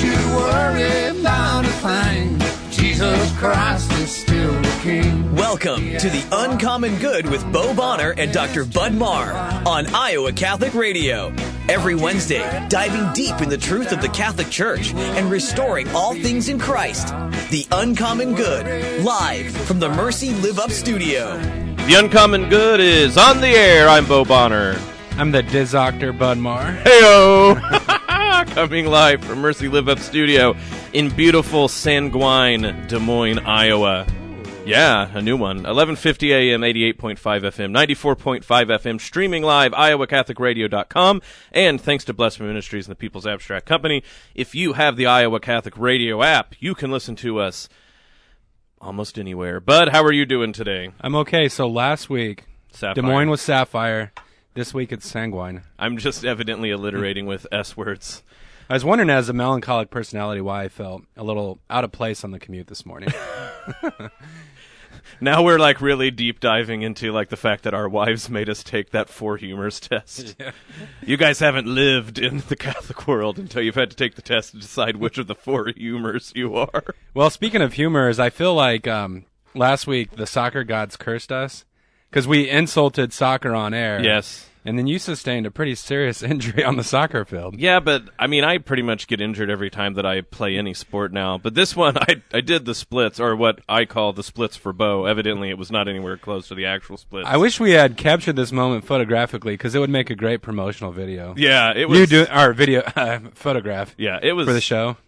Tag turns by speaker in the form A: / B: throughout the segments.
A: Don't you worry about a thing. Jesus Christ is still the King.
B: Welcome to The Uncommon Good with Bo Bonner and Dr. Bud Marr on Iowa Catholic Radio. Every Wednesday, diving deep in the truth of the Catholic Church and restoring all things in Christ. The Uncommon Good, live from the Mercy Live Up studio.
C: The Uncommon Good is on the air. I'm Bo Bonner.
D: I'm the Dizoctor Bud Marr.
C: Heyo! Coming live from Mercy Live Up studio in beautiful Sanguine, Des Moines, Iowa. Yeah, a new one. 1150 AM, 88.5 FM, 94.5 FM, streaming live, iowacatholicradio.com, and thanks to Blessed Ministries and the People's Abstract Company, if you have the Iowa Catholic Radio app, you can listen to us almost anywhere. Bud, how are you doing today?
D: I'm okay. So last week,
C: Sapphire.
D: Des Moines was Sapphire. This week it's Sanguine.
C: I'm just evidently alliterating with S words.
D: I was wondering, as a melancholic personality, why I felt a little out of place on the commute this morning.
C: Now we're like really deep diving into like the fact that our wives made us take that 4 humors test. Yeah. You guys haven't lived in the Catholic world until you've had to take the test to decide which of the 4 humors you are.
D: Well, speaking of humors, I feel like last week the soccer gods cursed us because we insulted soccer on air.
C: Yes.
D: And then you sustained a pretty serious injury on the soccer field.
C: Yeah, but, I mean, I pretty much get injured every time that I play any sport now. But this one, I did the splits, or what I call the splits for Bo. Evidently, it was not anywhere close to the actual splits.
D: I wish we had captured this moment photographically, because it would make a great promotional video.
C: Yeah, it was.
D: You do our video photograph.
C: Yeah, it was.
D: For the show.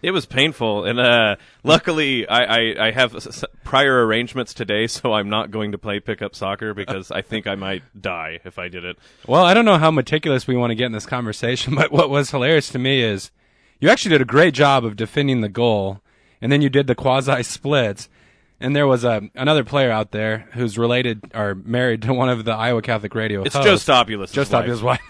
C: It was painful, and luckily I have prior arrangements today, so I'm not going to play pickup soccer because I think I might die if I did it.
D: Well, I don't know how meticulous we want to get in this conversation, but what was hilarious to me is you actually did a great job of defending the goal, and then you did the quasi-splits, and there was another player out there who's related or married to one of the Iowa Catholic Radio hosts.
C: It's Joe Stopulus'
D: Joe Stopulus' wife.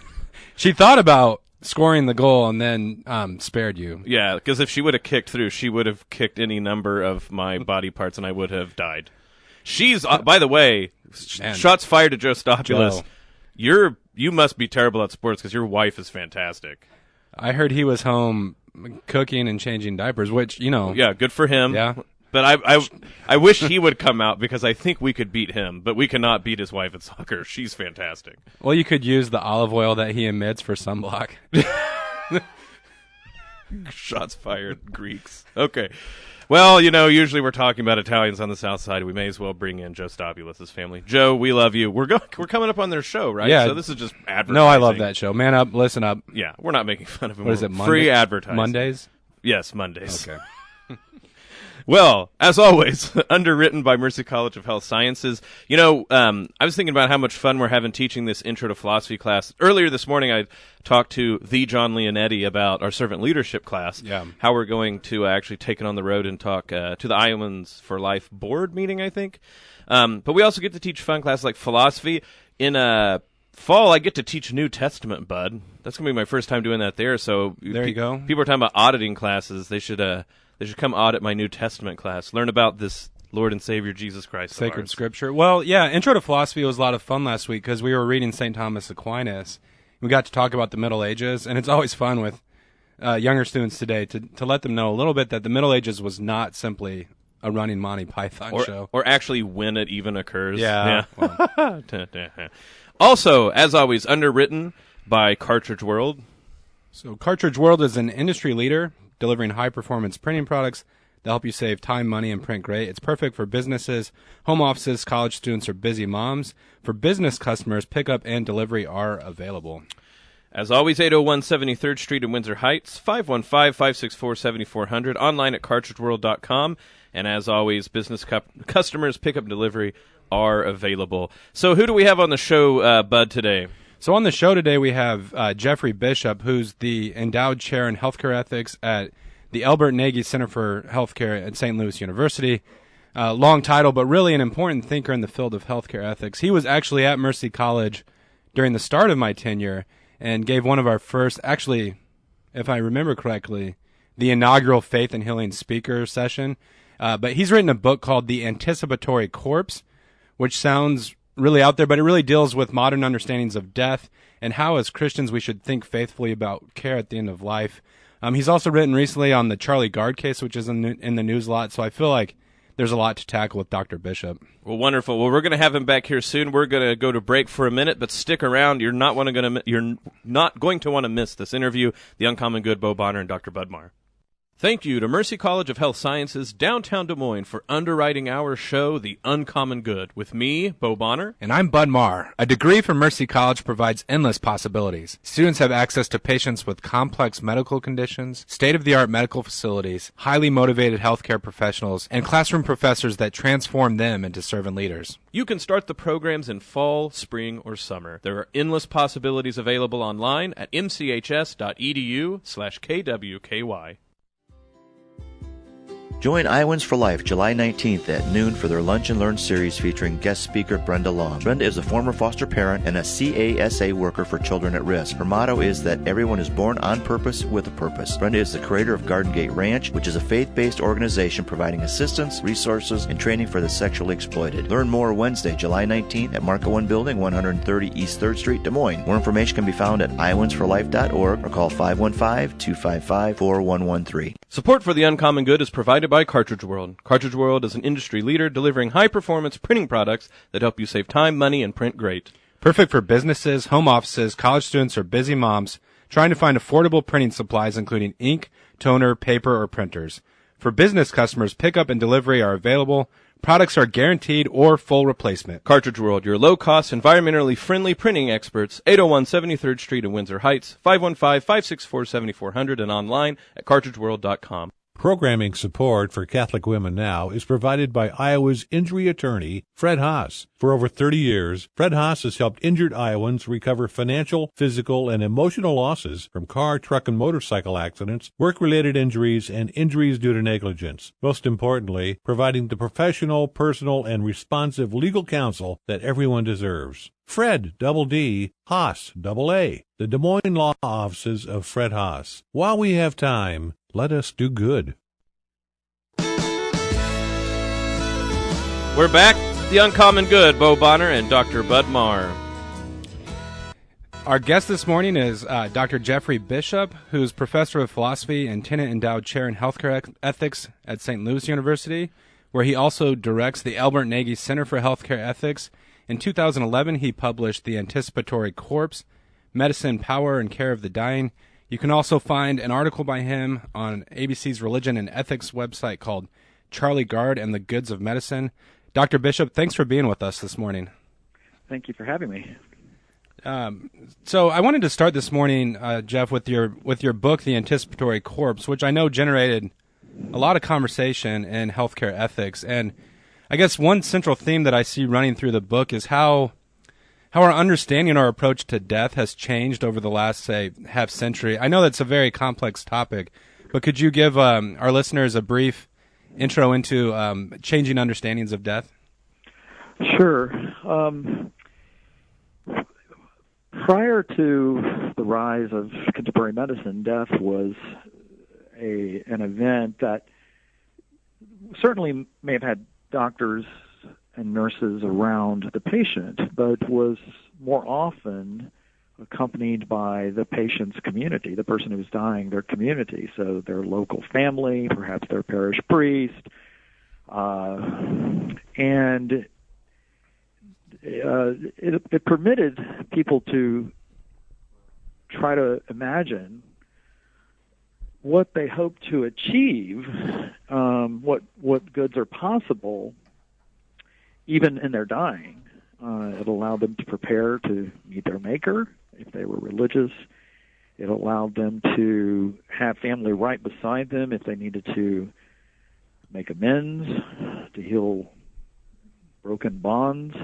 D: She thought about scoring the goal and then spared you.
C: Yeah, because if she would have kicked through, she would have kicked any number of my body parts and I would have died. She's, by the way, shots fired to Joe Stopulus.
D: Joe.
C: You must be terrible at sports because your wife is fantastic.
D: I heard he was home cooking and changing diapers, which, you know.
C: Yeah, good for him.
D: Yeah.
C: But I wish he would come out because I think we could beat him, but we cannot beat his wife at soccer. She's fantastic.
D: Well, you could use the olive oil that he emits for sunblock.
C: Shots fired, Greeks. Okay. Well, you know, usually we're talking about Italians on the South Side. We may as well bring in Joe Stopulus' family. Joe, we love you. We're coming up on their show, right?
D: Yeah.
C: So this is just advertising.
D: No, I love that show. Man up, listen up.
C: Yeah, we're not making fun of him.
D: What is it, Monday?
C: Free advertising.
D: Mondays?
C: Yes, Mondays.
D: Okay.
C: Well, as always, underwritten by Mercy College of Health Sciences. You know, I was thinking about how much fun we're having teaching this Intro to Philosophy class. Earlier this morning, I talked to the John Leonetti about our servant leadership class, how we're going to actually take it on the road and talk to the Iowans for Life board meeting, I think. But we also get to teach fun classes like philosophy. In fall, I get to teach New Testament, Bud. That's going to be my first time doing that there. So
D: there you go.
C: People are talking about auditing classes. They should come audit my New Testament class. Learn about this Lord and Savior Jesus Christ.
D: Sacred Scripture. Well, yeah, Intro to Philosophy was a lot of fun last week because we were reading St. Thomas Aquinas. We got to talk about the Middle Ages, and it's always fun with younger students today to let them know a little bit that the Middle Ages was not simply a running Monty Python show.
C: Or actually when it even occurs.
D: Yeah.
C: Well. Also, as always, underwritten by Cartridge World.
D: So Cartridge World is an industry leader delivering high-performance printing products that help you save time, money, and print great. It's perfect for businesses, home offices, college students, or busy moms. For business customers, pickup and delivery are available.
C: As always, 801 73rd Street in Windsor Heights, 515-564-7400, online at cartridgeworld.com. And as always, business customers, pickup and delivery are available. So who do we have on the show, Bud, today?
D: So on the show today, we have Jeffrey Bishop, who's the Endowed Chair in Healthcare Ethics at the Albert Gnaegi Center for Healthcare at St. Louis University. Long title, but really an important thinker in the field of healthcare ethics. He was actually at Mercy College during the start of my tenure and gave one of our first, actually, if I remember correctly, the inaugural Faith and Healing speaker session. But he's written a book called The Anticipatory Corpse, which sounds really out there, but it really deals with modern understandings of death and how, as Christians, we should think faithfully about care at the end of life. He's also written recently on the Charlie Gard case, which is in the news a lot, so I feel like there's a lot to tackle with Dr. Bishop.
C: Well, wonderful. Well, we're going to have him back here soon. We're going to go to break for a minute, but stick around. You're not going to want to miss this interview, The Uncommon Good, Bo Bonner and Dr. Bud Marr. Thank you to Mercy College of Health Sciences, downtown Des Moines, for underwriting our show, The Uncommon Good, with me, Bo Bonner.
D: And I'm Bud Marr. A degree from Mercy College provides endless possibilities. Students have access to patients with complex medical conditions, state-of-the-art medical facilities, highly motivated healthcare professionals, and classroom professors that transform them into servant leaders.
C: You can start the programs in fall, spring, or summer. There are endless possibilities available online at mchs.edu/kwky.
E: Join Iowans for Life July 19th at noon for their Lunch and Learn series featuring guest speaker Brenda Long. Brenda is a former foster parent and a CASA worker for children at risk. Her motto is that everyone is born on purpose with a purpose. Brenda is the creator of Garden Gate Ranch, which is a faith-based organization providing assistance, resources, and training for the sexually exploited. Learn more Wednesday, July 19th at Marco 1 Building, 130 East 3rd Street, Des Moines. More information can be found at iowansforlife.org or call 515-255-4113.
C: Support for The Uncommon Good is provided by Cartridge World. Cartridge World is an industry leader delivering high-performance printing products that help you save time, money, and print great.
D: Perfect for businesses, home offices, college students, or busy moms trying to find affordable printing supplies including ink, toner, paper, or printers. For business customers, pickup and delivery are available. Products are guaranteed or full replacement.
C: Cartridge World, your low-cost, environmentally friendly printing experts, 801 73rd Street in Windsor Heights, 515-564-7400, and online at cartridgeworld.com.
F: Programming support for Catholic Women Now is provided by Iowa's injury attorney, Fred Haas. For over 30 years, Fred Haas has helped injured Iowans recover financial, physical, and emotional losses from car, truck, and motorcycle accidents, work-related injuries, and injuries due to negligence. Most importantly, providing the professional, personal, and responsive legal counsel that everyone deserves. Fred, double D, Haas, double A, the Des Moines Law Offices of Fred Haas. While we have time, let us do good.
C: We're back. The Uncommon Good, Bo Bonner and Dr. Bud Marr.
D: Our guest this morning is Dr. Jeffrey Bishop, who's professor of philosophy and Tenet Endowed Chair in Healthcare Ethics at St. Louis University, where he also directs the Albert Gnaegi Center for Healthcare Ethics. In 2011, he published The Anticipatory Corpse, Medicine, Power, and Care of the Dying. You can also find an article by him on ABC's Religion and Ethics website called Charlie Gard and the Goods of Medicine. Dr. Bishop, thanks for being with us this morning.
G: Thank you for having me.
D: So I wanted to start this morning, Jeff, with your book, The Anticipatory Corpse, which I know generated a lot of conversation in healthcare ethics. And I guess one central theme that I see running through the book is how our understanding, our approach to death has changed over the last, say, half century. I know that's a very complex topic, but could you give our listeners a brief intro into changing understandings of death?
G: Sure. Prior to the rise of contemporary medicine, death was an event that certainly may have had doctors and nurses around the patient, but was more often accompanied by the patient's community, the person who's dying, their community, so their local family, perhaps their parish priest, and it permitted people to try to imagine what they hope to achieve, what goods are possible, even in their dying. It allowed them to prepare to meet their Maker, if they were religious. It allowed them to have family right beside them if they needed to make amends, to heal broken bonds.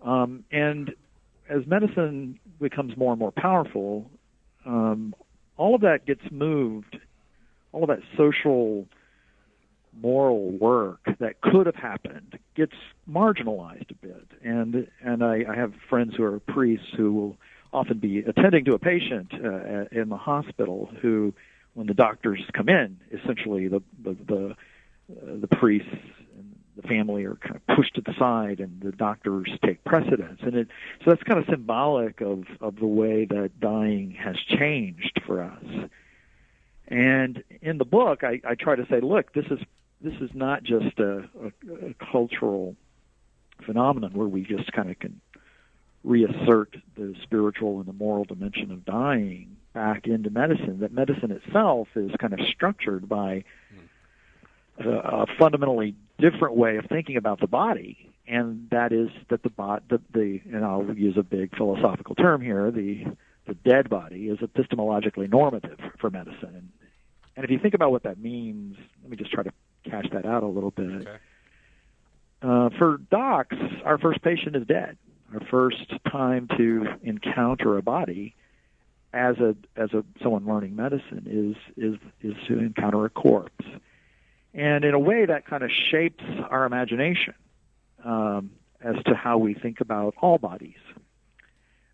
G: And as medicine becomes more and more powerful, all of that gets moved, all of that social, moral work that could have happened gets marginalized a bit. And I have friends who are priests who will often be attending to a patient in the hospital who, when the doctors come in, essentially the priests and the family are kind of pushed to the side and the doctors take precedence. And so that's kind of symbolic of the way that dying has changed for us. And in the book, I try to say, look, this is not just a cultural phenomenon where we just kind of can reassert the spiritual and the moral dimension of dying back into medicine. That medicine itself is kind of structured by a fundamentally different way of thinking about the body, and that is that and I'll use a big philosophical term here, the dead body is epistemologically normative for medicine. And if you think about what that means, let me just try to cash that out a little bit. Okay. For docs, our first patient is dead. Our first time to encounter a body as someone learning medicine is to encounter a corpse. And in a way, that kind of shapes our imagination as to how we think about all bodies,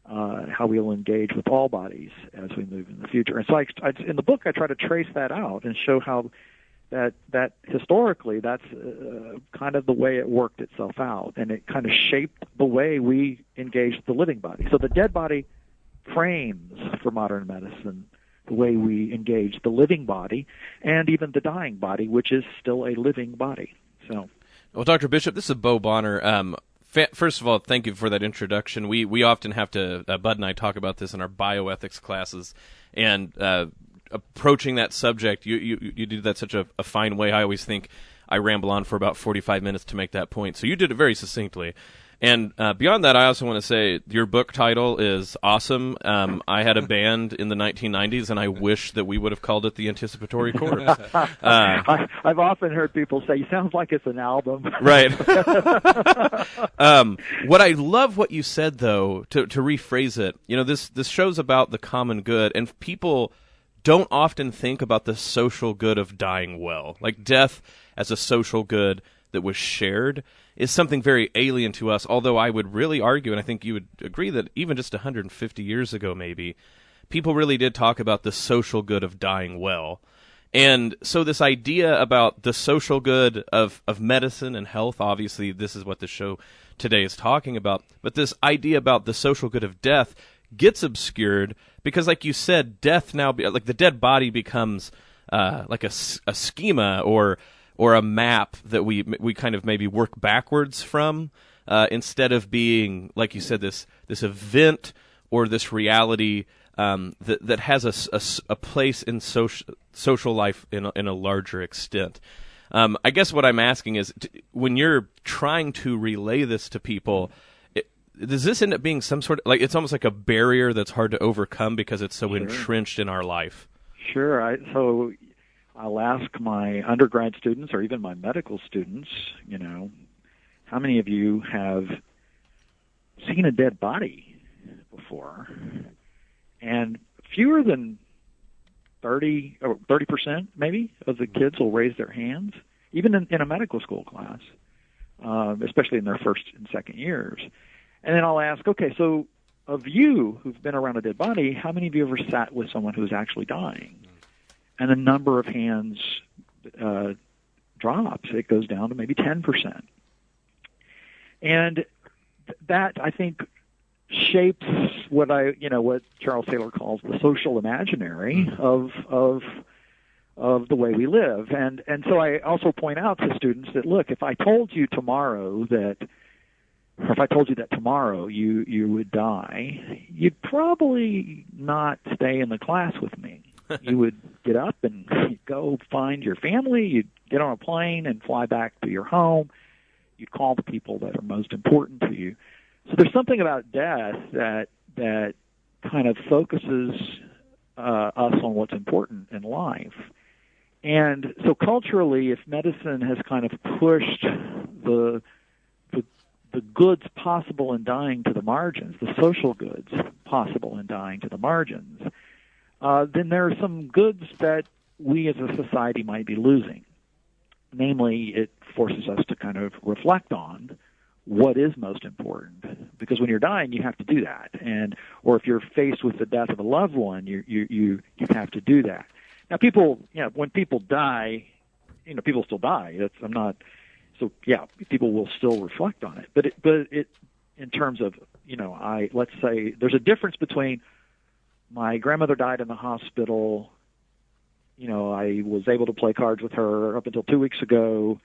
G: how we'll engage with all bodies as we move in the future. And so in the book, I try to trace that out and show how that historically, that's kind of the way it worked itself out, and it kind of shaped the way we engaged the living body. So the dead body frames for modern medicine the way we engage the living body and even the dying body, which is still a living body. So,
C: well, Dr. Bishop, this is Bo Bonner. First of all, thank you for that introduction. We often have to, Bud and I talk about this in our bioethics classes, and approaching that subject, you do that such a fine way. I always think I ramble on for about 45 minutes to make that point. So you did it very succinctly. And beyond that, I also want to say your book title is awesome. I had a band in the 1990s, and I wish that we would have called it The Anticipatory Corpse.
G: I've often heard people say, "Sounds like it's an album."
C: Right. What I love what you said, though, to rephrase it, this show's about the common good, and people don't often think about the social good of dying well. Like death as a social good that was shared is something very alien to us, although I would really argue, and I think you would agree, that even just 150 years ago maybe, people really did talk about the social good of dying well. And so this idea about the social good of medicine and health, obviously this is what the show today is talking about, but this idea about the social good of death gets obscured because, like you said, death now, like the dead body becomes like a schema or a map that we kind of maybe work backwards from, instead of being, like you said, this event or this reality that has a place in social life in a larger extent. I guess what I'm asking is, when you're trying to relay this to people, does this end up being some sort of, like, it's almost like a barrier that's hard to overcome because it's so entrenched in our life?
G: Sure. So I'll ask my undergrad students or even my medical students, how many of you have seen a dead body before? And fewer than 30% maybe of the kids will raise their hands, even in a medical school class, especially in their first and second years. And then I'll ask, okay, so of you who've been around a dead body, how many of you ever sat with someone who's actually dying? And the number of hands drops. It goes down to maybe 10%. And that, I think, shapes what Charles Taylor calls the social imaginary of the way we live. And so I also point out to students that, look, if I told you that tomorrow you would die, you'd probably not stay in the class with me. You would get up and you'd go find your family, you'd get on a plane and fly back to your home, you'd call the people that are most important to you. So there's something about death that kind of focuses us on what's important in life. And so culturally, if medicine has kind of pushed the goods possible in dying to the margins, the social goods possible in dying to the margins, then there are some goods that we as a society might be losing. Namely, it forces us to kind of reflect on what is most important, because when you're dying, you have to do that, or if you're faced with the death of a loved one, you have to do that. Now, when people die, people still die. So yeah, people will still reflect on it. But it in terms of, let's say there's a difference between my grandmother died in the hospital, I was able to play cards with her up until 2 weeks ago,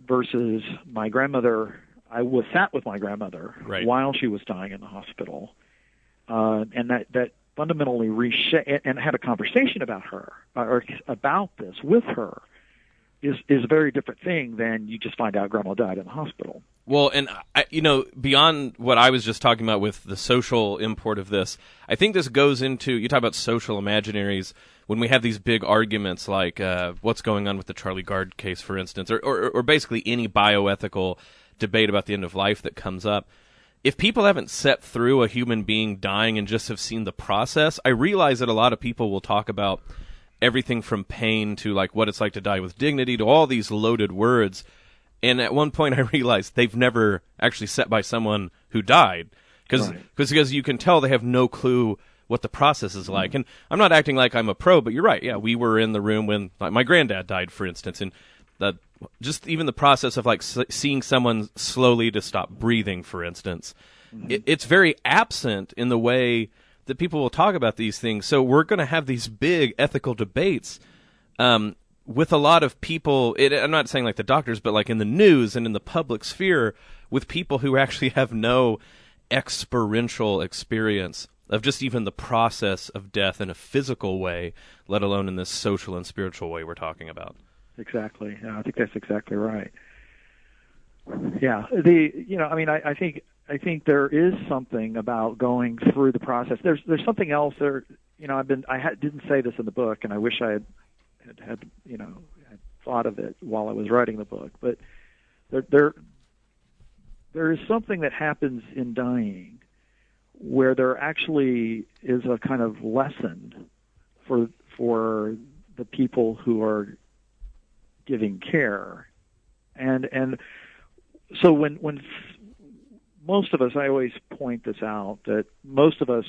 G: versus my grandmother. I was sat with my grandmother
C: Right.
G: while she was dying in the hospital, and that fundamentally reshaped, and had a conversation about her, or about this with her, is a very different thing than you just find out grandma died in the hospital.
C: Well, and beyond what I was just talking about with the social import of this, I think this goes into, you talk about social imaginaries, when we have these big arguments like what's going on with the Charlie Gard case, for instance, or basically any bioethical debate about the end of life that comes up. If people haven't set through a human being dying and just have seen the process, I realize that a lot of people will talk about everything from pain to like what it's like to die with dignity to all these loaded words. And at one point I realized they've never actually sat by someone who died, because you can tell they have no clue what the process is like. And I'm not acting like I'm a pro, but you're right. Yeah, we were in the room when my granddad died, for instance, and just even the process of like seeing someone slowly to stop breathing, for instance, it's very absent in the way that people will talk about these things. So we're going to have these big ethical debates with a lot of people. I'm not saying like the doctors, but like in the news and in the public sphere, with people who actually have no experiential experience of just even the process of death in a physical way, let alone in this social and spiritual way we're talking about.
G: Exactly. Yeah, I think that's exactly right. Yeah. I think there is something about going through the process. There's something else there. Didn't say this in the book, and I wish I had thought of it while I was writing the book. But there is something that happens in dying where there actually is a kind of lesson for the people who are giving care, and so when most of us, I always point this out, that most of us,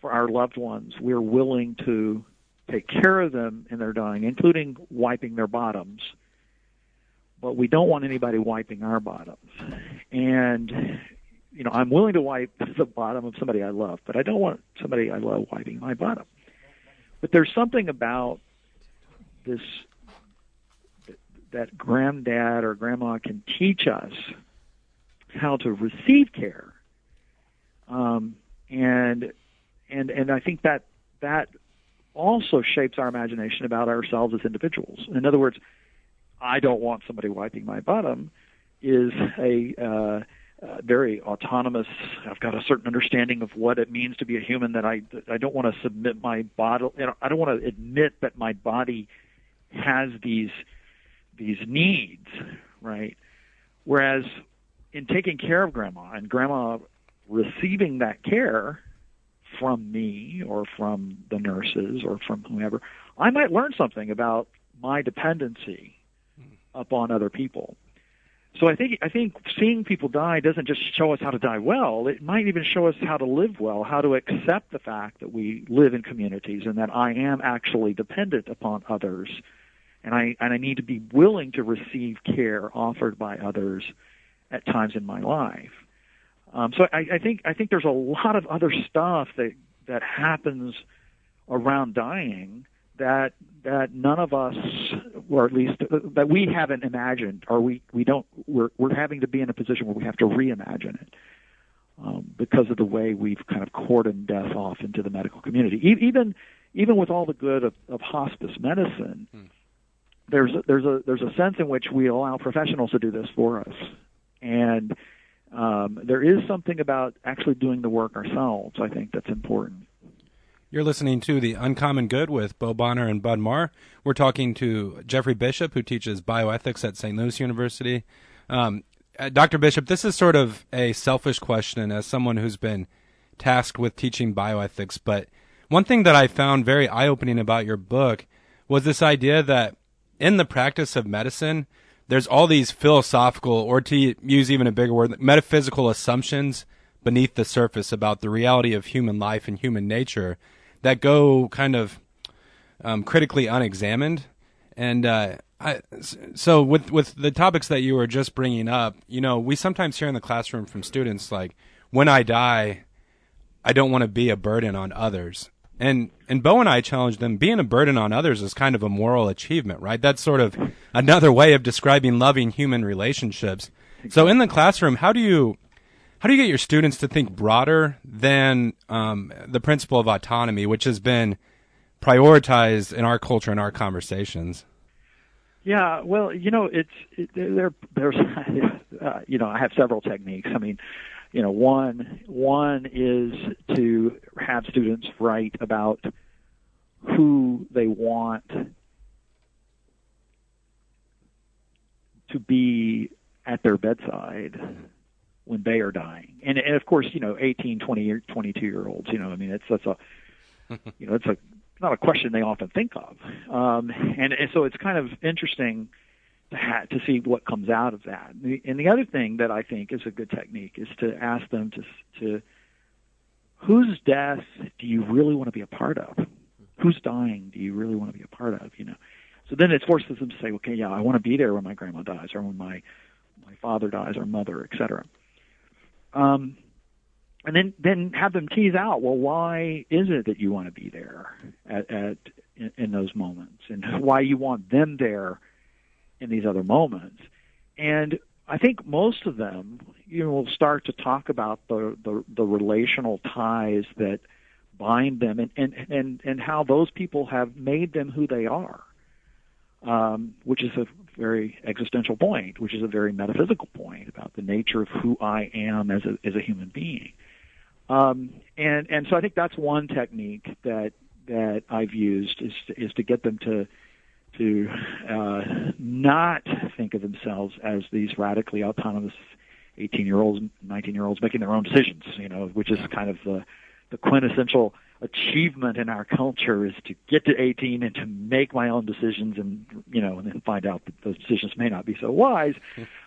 G: for our loved ones, we're willing to take care of them in their dying, including wiping their bottoms, but we don't want anybody wiping our bottoms. And I'm willing to wipe the bottom of somebody I love, but I don't want somebody I love wiping my bottom. But there's something about this that granddad or grandma can teach us how to receive care, and I think that also shapes our imagination about ourselves as individuals. In other words, I don't want somebody wiping my bottom is a very autonomous. I've got a certain understanding of what it means to be a human, that I don't want to submit my body. I don't want to admit that my body has these needs, right? Whereas in taking care of grandma and grandma receiving that care from me or from the nurses or from whoever, I might learn something about my dependency upon other people. So I think seeing people die doesn't just show us how to die well. It might even show us how to live well, how to accept the fact that we live in communities and that I am actually dependent upon others, and I need to be willing to receive care offered by others at times in my life. So I think there's a lot of other stuff that happens around dying that none of us, or at least that we haven't imagined, or we're having to be in a position where we have to reimagine it because of the way we've kind of cordoned death off into the medical community. Even with all the good of hospice medicine, there's a sense in which we allow professionals to do this for us, and there is something about actually doing the work ourselves, I think, that's important.
D: You're listening to The Uncommon Good with Bo Bonner and Bud Marr. We're talking to Jeffrey Bishop, who teaches bioethics at St. Louis University. Dr. Bishop, this is sort of a selfish question as someone who's been tasked with teaching bioethics, but one thing that I found very eye-opening about your book was this idea that in the practice of medicine, there's all these philosophical, or to use even a bigger word, metaphysical assumptions beneath the surface about the reality of human life and human nature that go kind of critically unexamined. And so with the topics that you were just bringing up, we sometimes hear in the classroom from students like, when I die, I don't want to be a burden on others. And Bo and I challenged them, being a burden on others is kind of a moral achievement, right? That's sort of another way of describing loving human relationships. So in the classroom, how do you get your students to think broader than the principle of autonomy, which has been prioritized in our culture and our conversations?
G: Yeah, well, there's I have several techniques. I mean, one is to have students write about who they want to be at their bedside when they are dying. And of course, 18, 20, 22-year-olds, that's a not a question they often think of. And so it's kind of interesting to see what comes out of that. And the other thing that I think is a good technique is to ask them to whose death do you really want to be a part of? Who's dying do you really want to be a part of? So then it forces them to say, okay, yeah, I want to be there when my grandma dies, or when my father dies, or mother, etc. And then have them tease out, well, why is it that you want to be there in those moments, and why you want them there in these other moments. And I think most of them, will start to talk about the relational ties that bind them, and how those people have made them who they are, which is a very existential point, which is a very metaphysical point about the nature of who I am as a human being. And so I think that's one technique that I've used is to get them to not think of themselves as these radically autonomous 18-year-olds, 19-year-olds making their own decisions, which is kind of the quintessential achievement in our culture, is to get to 18 and to make my own decisions, and and then find out that those decisions may not be so wise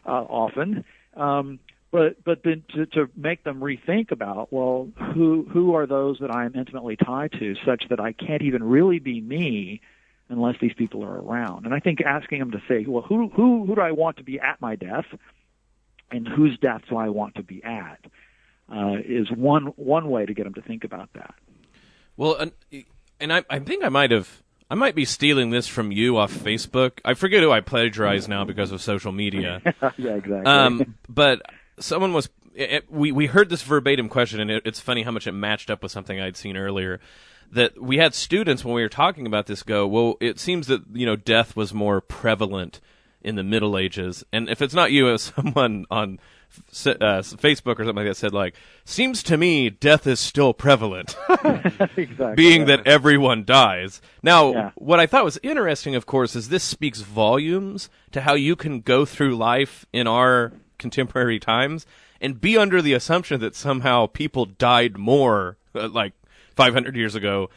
G: often. But then to make them rethink about, well, who are those that I'm intimately tied to, such that I can't even really be me unless these people are around. And I think asking them to say, well, who do I want to be at my death, and whose death do I want to be at, is one way to get them to think about that.
C: Well, and I think I might be stealing this from you off Facebook. I forget who I plagiarized now because of social media.
G: Yeah, exactly.
C: But someone was. We heard this verbatim question, and it's funny how much it matched up with something I'd seen earlier. That we had students, when we were talking about this, go, well, it seems that death was more prevalent in the Middle Ages, and if it's not you, as someone on Facebook or something like that said, like, seems to me death is still prevalent,
G: exactly,
C: being that everyone dies. Now, what I thought was interesting, of course, is this speaks volumes to how you can go through life in our contemporary times and be under the assumption that somehow people died more, like 500 years ago,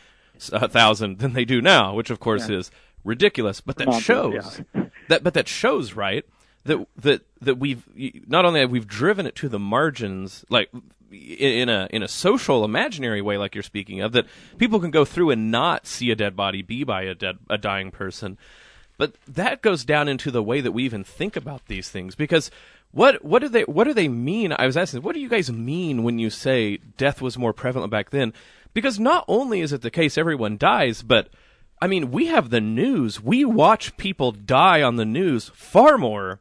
C: 1,000 than they do now, which of course is ridiculous. But that shows that shows, right, that we've not only have we've driven it to the margins, like in a social imaginary way, like you're speaking of, that people can go through and not see a dead body be by a dying person. But that goes down into the way that we even think about these things, because what do they mean? I was asking, what do you guys mean when you say death was more prevalent back then? Because not only is it the case everyone dies, but I mean, we have the news. We watch people die on the news far more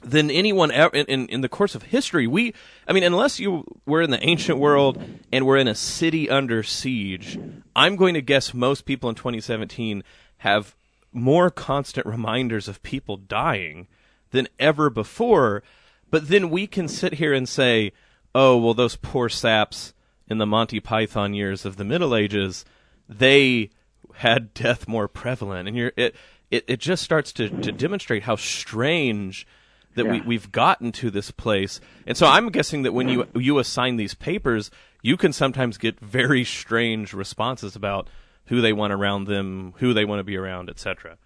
C: than anyone ever in the course of history. Unless you were in the ancient world and we're in a city under siege, I'm going to guess most people in 2017 have more constant reminders of people dying than ever before. But then we can sit here and say, oh, well, those poor saps in the Monty Python years of the Middle Ages, they had death more prevalent. And it just starts to demonstrate how strange that we've gotten to this place. And so I'm guessing that when you assign these papers, you can sometimes get very strange responses about who they want around them, who they want to be around, etc.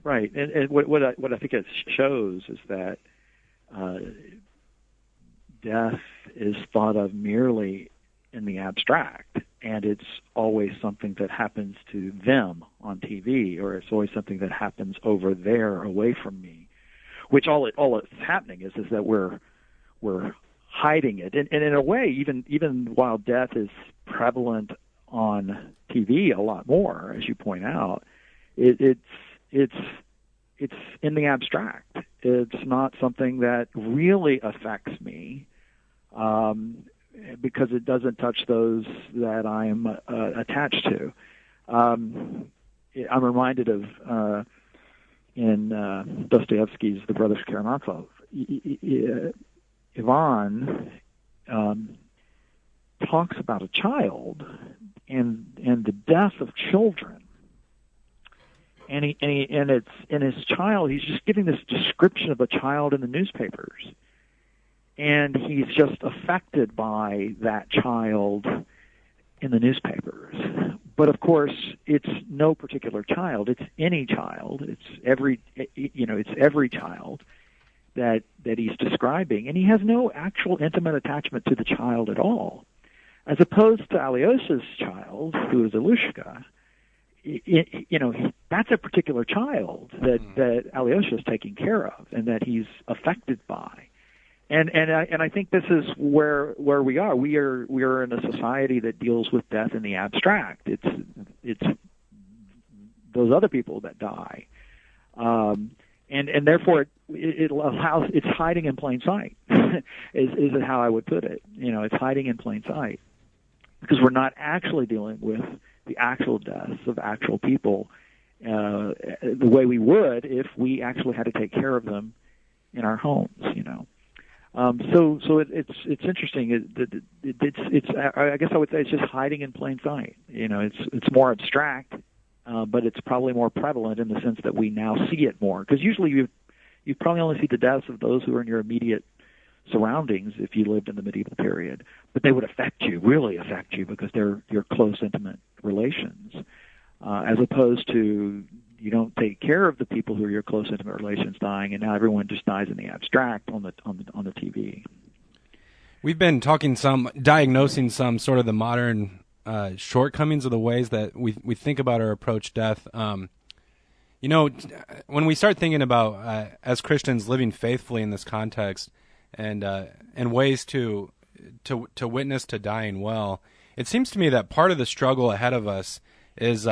G: Right. And what I think it shows is that death is thought of merely in the abstract, and it's always something that happens to them on TV, or it's always something that happens over there away from me, which all it's happening is that we're hiding it. And in a way, even while death is prevalent on TV a lot more, as you point out. It's in the abstract. It's not something that really affects me, because it doesn't touch those that I'm attached to. I'm reminded of in Dostoevsky's The Brothers Karamazov, Ivan talks about a child and the death of children. And it's in his child. He's just giving this description of a child in the newspapers, and he's just affected by that child in the newspapers. But of course, it's no particular child. It's any child. It's every child that he's describing, and he has no actual intimate attachment to the child at all, as opposed to Alyosha's child, who is Alushka. That's a particular child that Alyosha is taking care of and that he's affected by, and I think this is where we are. We are in a society that deals with death in the abstract. It's those other people that die, and therefore it allows, it's hiding in plain sight. is how I would put it. It's hiding in plain sight because we're not actually dealing with the actual deaths of actual people the way we would if we actually had to take care of them in our homes. So it's interesting. It's I guess I would say it's just hiding in plain sight. It's more abstract, but it's probably more prevalent in the sense that we now see it more. Because usually you probably only see the deaths of those who are in your immediate surroundings if you lived in the medieval period, but they would really affect you because they're your close, intimate relations, as opposed to you don't take care of the people who are your close, intimate relations dying, and now everyone just dies in the abstract on the TV.
D: We've been diagnosing some sort of the modern shortcomings of the ways that we think about or approach death. When we start thinking about as Christians living faithfully in this context, and ways to witness to dying well, it seems to me that part of the struggle ahead of us is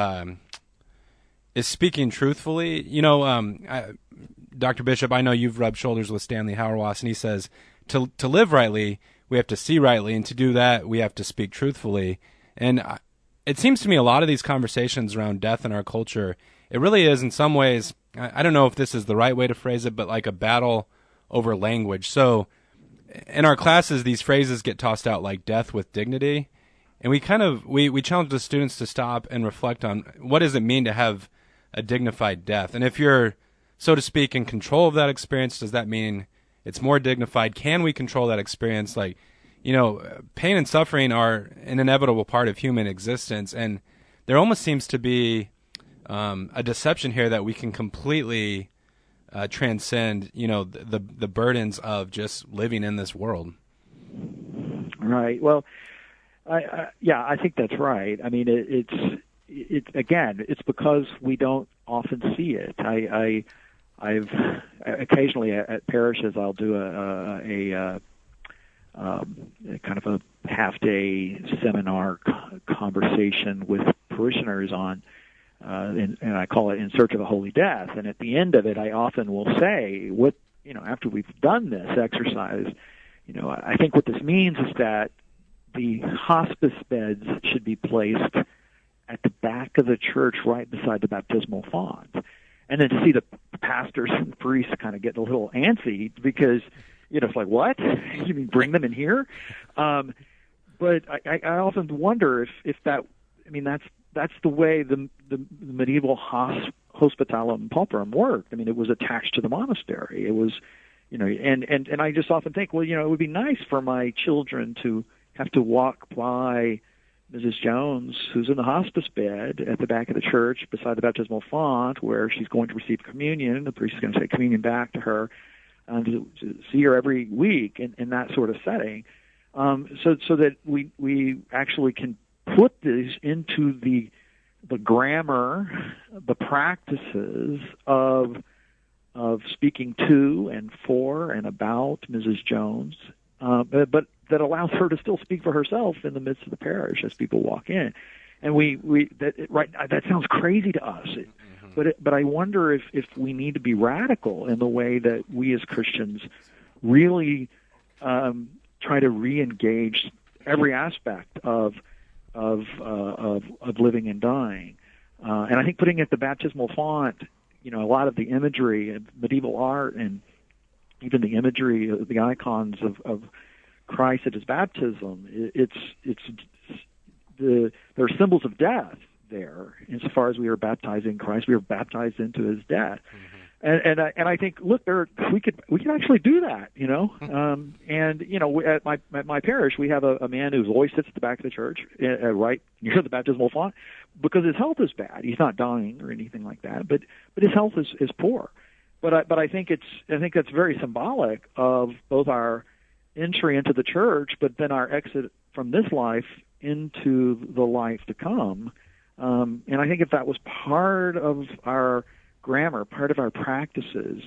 D: speaking truthfully. Dr. Bishop, I know you've rubbed shoulders with Stanley Hauerwas, and he says to live rightly, we have to see rightly, and to do that, we have to speak truthfully. And it seems to me a lot of these conversations around death in our culture, it really is in some ways, I don't know if this is the right way to phrase it, but like a battle over language. So in our classes, these phrases get tossed out like death with dignity. And we challenge the students to stop and reflect on what does it mean to have a dignified death? And if you're, so to speak, in control of that experience, does that mean it's more dignified? Can we control that experience? Pain and suffering are an inevitable part of human existence. And there almost seems to be a deception here that we can completely transcend, the burdens of just living in this world.
G: Right. Well, I think that's right. I mean, it's because we don't often see it. I've occasionally at parishes I'll do a kind of a half-day seminar conversation with parishioners on. And I call it In Search of a Holy Death. And at the end of it, I often will say, after we've done this exercise, I think what this means is that the hospice beds should be placed at the back of the church right beside the baptismal font. And then to see the pastors and priests kind of get a little antsy because, it's like, what? You mean bring them in here? But I often wonder if that, that's the way the medieval hospitalum pauperum worked. I mean, it was attached to the monastery. It was, and I just often think, it would be nice for my children to have to walk by Mrs. Jones, who's in the hospice bed at the back of the church beside the baptismal font where she's going to receive communion. The priest is going to say communion back to her, and to see her every week in that sort of setting, so that we actually can put this into the grammar, the practices of speaking to and for and about Mrs. Jones, but that allows her to still speak for herself in the midst of the parish as people walk in. that sounds crazy to us. But I wonder if we need to be radical in the way that we as Christians really try to re-engage every aspect of living and dying. And I think putting it the baptismal font, a lot of the imagery of medieval art and even the imagery of the icons of Christ at his baptism, there are symbols of death there. Insofar as we are baptizing Christ, we are baptized into his death. And I think, look, we could actually do that, at my parish we have a man who always sits at the back of the church, right near the baptismal font, because his health is bad. He's not dying or anything like that, but his health is poor. But I think that's very symbolic of both our entry into the church, but then our exit from this life into the life to come. And I think if that was part of our grammar, part of our practices,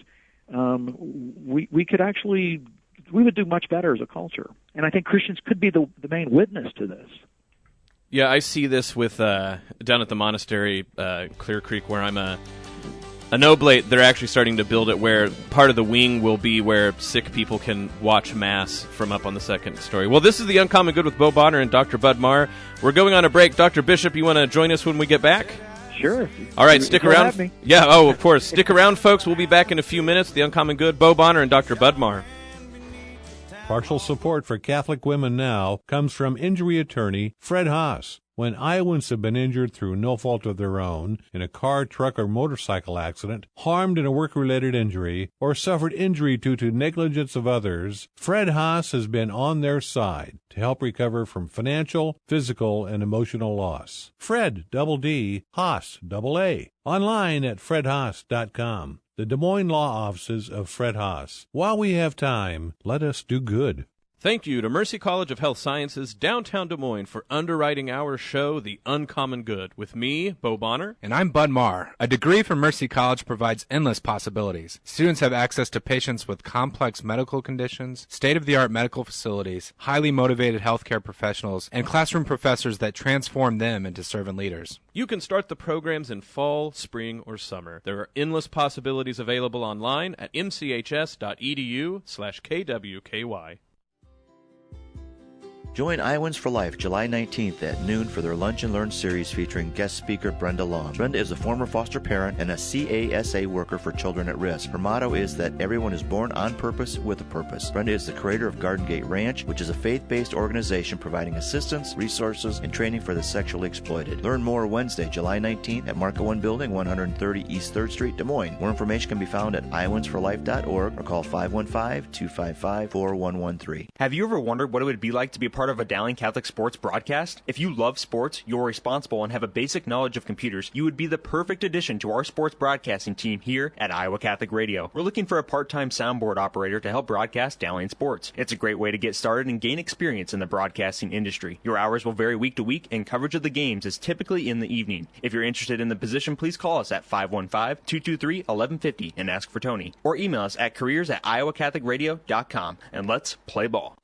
G: we would do much better as a culture. And I think Christians could be the main witness to this.
C: Yeah, I see this with down at the monastery, Clear Creek, where I'm a oblate. They're actually starting to build it where part of the wing will be where sick people can watch Mass from up on the second story. Well, this is The Uncommon Good with Bo Bonner and Dr. Bud Marr. We're going on a break. Dr. Bishop, you want to join us when we get back?
G: Sure.
C: All right, stick around. Yeah, of course. Stick around, folks. We'll be back in a few minutes. The Uncommon Good, Bo Bonner and Dr. Bud Marr.
F: Partial support for Catholic Women Now comes from injury attorney Fred Haas. When Iowans have been injured through no fault of their own in a car, truck, or motorcycle accident, harmed in a work-related injury, or suffered injury due to negligence of others, Fred Haas has been on their side to help recover from financial, physical, and emotional loss. Fred, double D, Haas, double A. Online at fredhaas.com. The Des Moines Law Offices of Fred Haas. While we have time, let us do good.
C: Thank you to Mercy College of Health Sciences, downtown Des Moines, for underwriting our show, The Uncommon Good, with me, Bo Bonner.
D: And I'm Bud Marr. A degree from Mercy College provides endless possibilities. Students have access to patients with complex medical conditions, state-of-the-art medical facilities, highly motivated healthcare professionals, and classroom professors that transform them into servant leaders.
C: You can start the programs in fall, spring, or summer. There are endless possibilities available online at mchs.edu/kwky.
E: Join Iowans for Life July 19th at noon for their Lunch and Learn series featuring guest speaker Brenda Long. Brenda is a former foster parent and a CASA worker for children at risk. Her motto is that everyone is born on purpose with a purpose. Brenda is the creator of Garden Gate Ranch, which is a faith-based organization providing assistance, resources, and training for the sexually exploited. Learn more Wednesday, July 19th at Marco 1 Building, 130 East 3rd Street, Des Moines. More information can be found at iowansforlife.org or call 515-255-4113.
H: Have you ever wondered what it would be like to be a part of a Dowling Catholic sports broadcast? If you love sports, you're responsible, and have a basic knowledge of computers, you would be the perfect addition to our sports broadcasting team here at Iowa Catholic Radio. We're looking for a part-time soundboard operator to help broadcast Dowling sports. It's a great way to get started and gain experience in the broadcasting industry. Your hours will vary week to week, and coverage of the games is typically in the evening. If you're interested in the position, please call us at 515-223-1150 and ask for Tony, or email us at careers@iowacatholicradio.com, and let's play ball.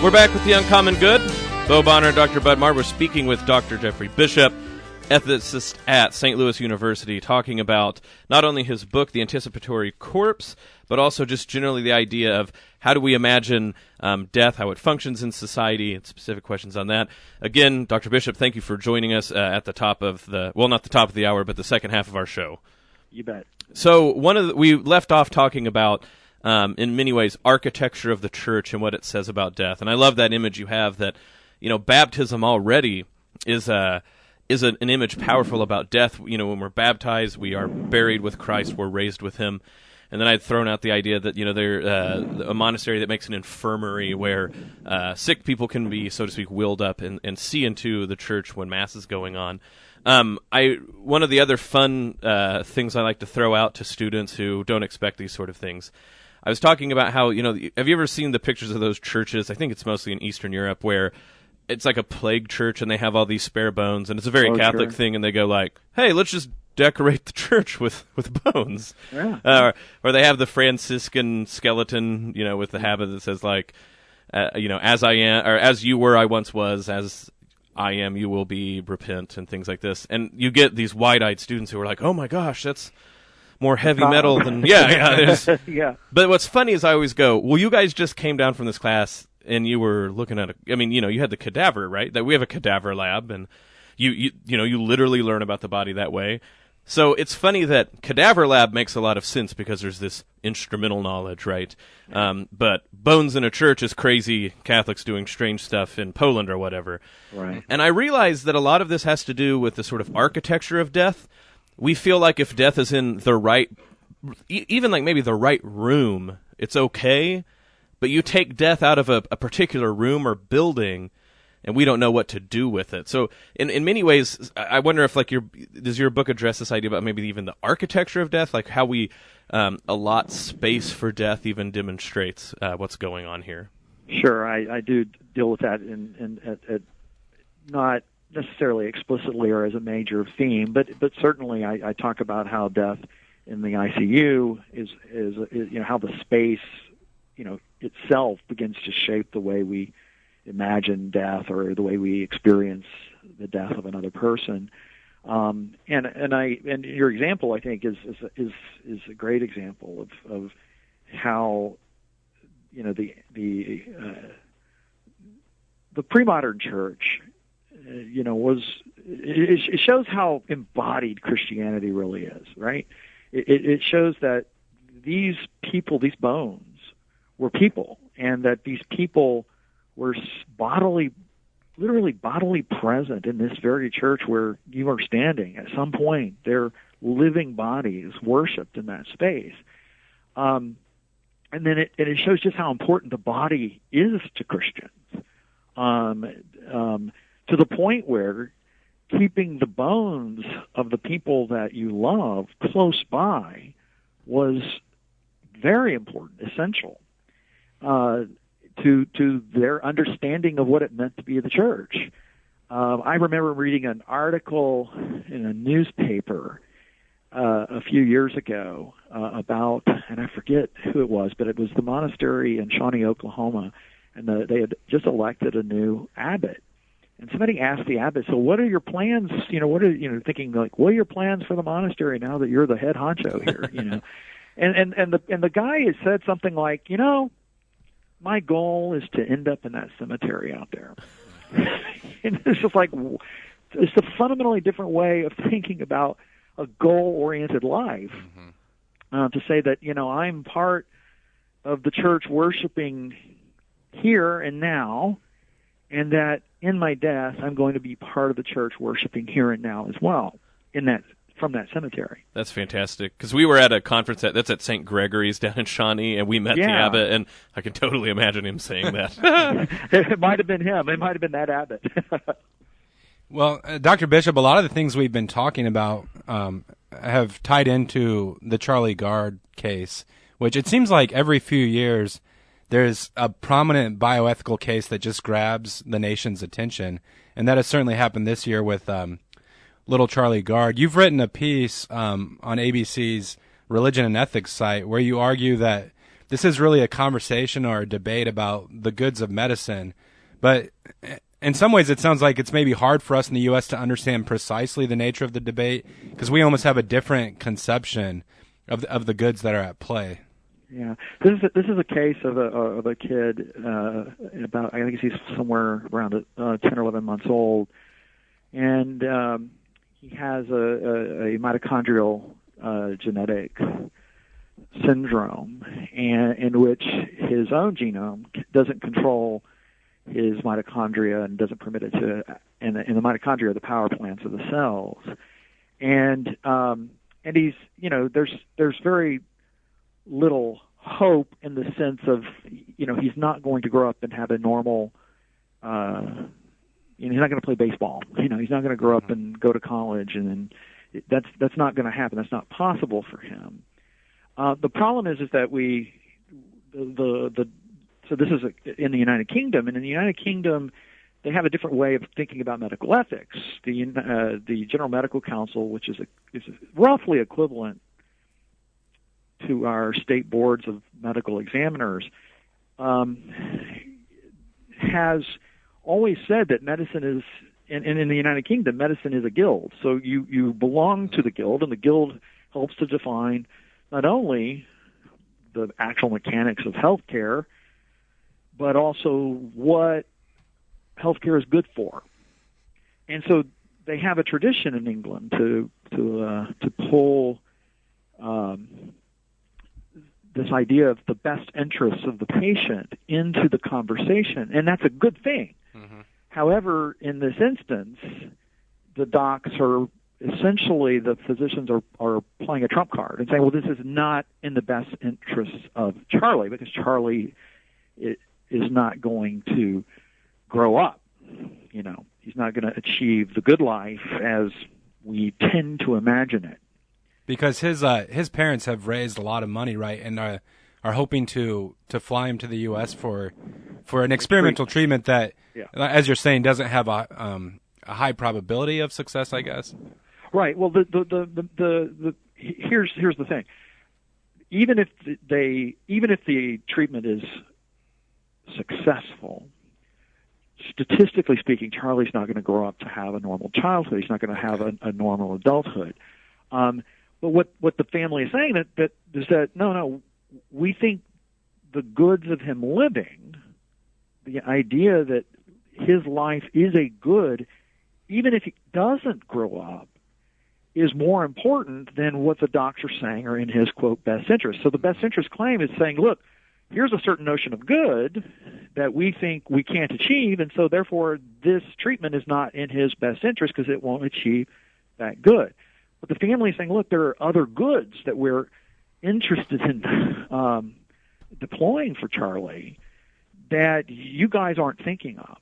C: We're back with The Uncommon Good. Bo Bonner and Dr. Bud Marr. We're speaking with Dr. Jeffrey Bishop, ethicist at St. Louis University, talking about not only his book, The Anticipatory Corpse, but also just generally the idea of how do we imagine death, how it functions in society, and specific questions on that. Again, Dr. Bishop, thank you for joining us at the top of the, well, not the top of the hour, but the second half of our show.
G: You bet.
C: So we left off talking about in many ways, architecture of the church and what it says about death. And I love that image you have that, baptism already is an image powerful about death. When we're baptized, we are buried with Christ, we're raised with him. And then I'd thrown out the idea that, there's a monastery that makes an infirmary where sick people can be, so to speak, wheeled up and see into the church when Mass is going on. One of the other fun things I like to throw out to students who don't expect these sort of things, I was talking about how, have you ever seen the pictures of those churches? I think it's mostly in Eastern Europe where it's like a plague church and they have all these spare bones, and it's a very Catholic thing, and they go like, hey, let's just decorate the church with bones.
G: Yeah.
C: Or they have the Franciscan skeleton, with the habit that says like, as I am, or as you were, I once was, as I am, you will be, repent, and things like this. And you get these wide-eyed students who are like, oh my gosh, that's more heavy metal than,
G: Yeah.
C: But what's funny is I always go, well, you guys just came down from this class and you were looking at you had the cadaver, right? That we have a cadaver lab, and you literally learn about the body that way. So it's funny that cadaver lab makes a lot of sense because there's this instrumental knowledge, right? But bones in a church is crazy Catholics doing strange stuff in Poland or whatever.
G: Right.
C: And I realize that a lot of this has to do with the sort of architecture of death. We feel like if death is in the right, even like maybe the right room, it's okay. But you take death out of a particular room or building, and we don't know what to do with it. So in many ways, I wonder if does your book address this idea about maybe even the architecture of death, like how we allot space for death even demonstrates what's going on here?
G: Sure, I do deal with that at not necessarily explicitly or as a major theme, but certainly I talk about how death in the ICU is how the space itself begins to shape the way we imagine death or the way we experience the death of another person. And your example, I think, is a great example of how the pre-modern church it shows how embodied Christianity really is, right? It shows that these people, these bones, were people, and that these people were literally bodily present in this very church where you are standing. At some point, their living bodies worshipped in that space. And then it shows just how important the body is to Christians, to the point where keeping the bones of the people that you love close by was very important, essential to their understanding of what it meant to be the church. I remember reading an article in a newspaper a few years ago about, and I forget who it was, but it was the monastery in Shawnee, Oklahoma, and they had just elected a new abbot. And somebody asked the abbot, so what are your plans, thinking like, what are your plans for the monastery now that you're the head honcho here, And the guy had said something like, my goal is to end up in that cemetery out there. And it's just like, it's a fundamentally different way of thinking about a goal-oriented life. To say that, I'm part of the church worshiping here and now, and that in my death, I'm going to be part of the church worshiping here and now as well, from that cemetery.
C: That's fantastic, because we were at a conference that's at St. Gregory's down in Shawnee, and we met the abbot, and I can totally imagine him saying that.
G: It might have been him. It might have been that abbot.
D: Well, Dr. Bishop, a lot of the things we've been talking about have tied into the Charlie Gard case, which it seems like every few years there's a prominent bioethical case that just grabs the nation's attention, and that has certainly happened this year with little Charlie Gard. You've written a piece on ABC's Religion and Ethics site where you argue that this is really a conversation or a debate about the goods of medicine, but in some ways it sounds like it's maybe hard for us in the U.S. to understand precisely the nature of the debate because we almost have a different conception of the goods that are at play.
G: Yeah, this is a case of a kid about, I think he's somewhere around 10 or 11 months old, and he has a mitochondrial genetic syndrome, and in which his own genome doesn't control his mitochondria and doesn't permit it to. And the mitochondria are the power plants of the cells, and he's there's very little hope in the sense of he's not going to grow up and have a normal. He's not going to play baseball. He's not going to grow up and go to college, and that's not going to happen. That's not possible for him. The problem is that so this is in the United Kingdom, and in the United Kingdom, they have a different way of thinking about medical ethics. The General Medical Council, which is roughly equivalent to our state boards of medical examiners, has always said that medicine is, and in the United Kingdom, medicine is a guild. So you belong to the guild, and the guild helps to define not only the actual mechanics of healthcare, but also what healthcare is good for. And so they have a tradition in England to pull this idea of the best interests of the patient into the conversation, and that's a good thing. Mm-hmm. However, in this instance, the docs are essentially, the physicians are playing a trump card and saying, well, this is not in the best interests of Charlie, because Charlie is not going to grow up. You know, he's not going to achieve the good life as we tend to imagine it.
D: Because his parents have raised a lot of money, right, and are hoping to fly him to the U.S. for an experimental treatment that, as you're saying, doesn't have a high probability of success, I guess.
G: Right. Well, here's the thing. Even if the treatment is successful, statistically speaking, Charlie's not going to grow up to have a normal childhood. He's not going to have a normal adulthood. But what the family is saying that is that no, we think the goods of him living, the idea that his life is a good, even if he doesn't grow up, is more important than what the docs are saying are in his, quote, best interest. So the best interest claim is saying, look, here's a certain notion of good that we think we can't achieve, and so therefore this treatment is not in his best interest because it won't achieve that good. But the family is saying, look, there are other goods that we're interested in deploying for Charlie that you guys aren't thinking of.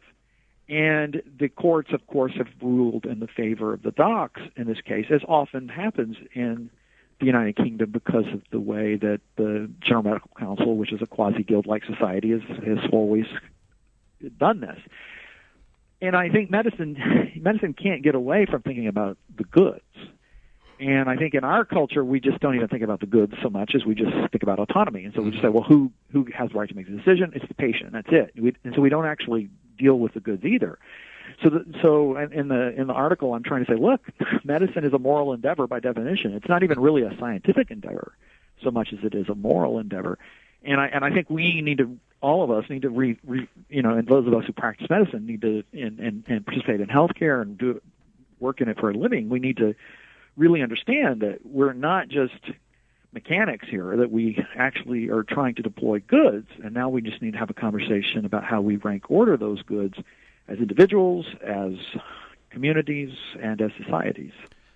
G: And the courts, of course, have ruled in the favor of the docs in this case, as often happens in the United Kingdom because of the way that the General Medical Council, which is a quasi-guild-like society, has always done this. And I think medicine can't get away from thinking about the goods. And I think in our culture, we just don't even think about the goods so much as we just think about autonomy. And so we just say, well, who has the right to make the decision? It's the patient. That's it. And so we don't actually deal with the goods either. So in the article, I'm trying to say, look, medicine is a moral endeavor by definition. It's not even really a scientific endeavor so much as it is a moral endeavor. And I think we need to, all of us need to and those of us who practice medicine need to and participate in healthcare and work in it for a living. We need to really understand that we're not just mechanics here, that we actually are trying to deploy goods, and now we just need to have a conversation about how we rank order those goods as individuals, as communities, and as societies.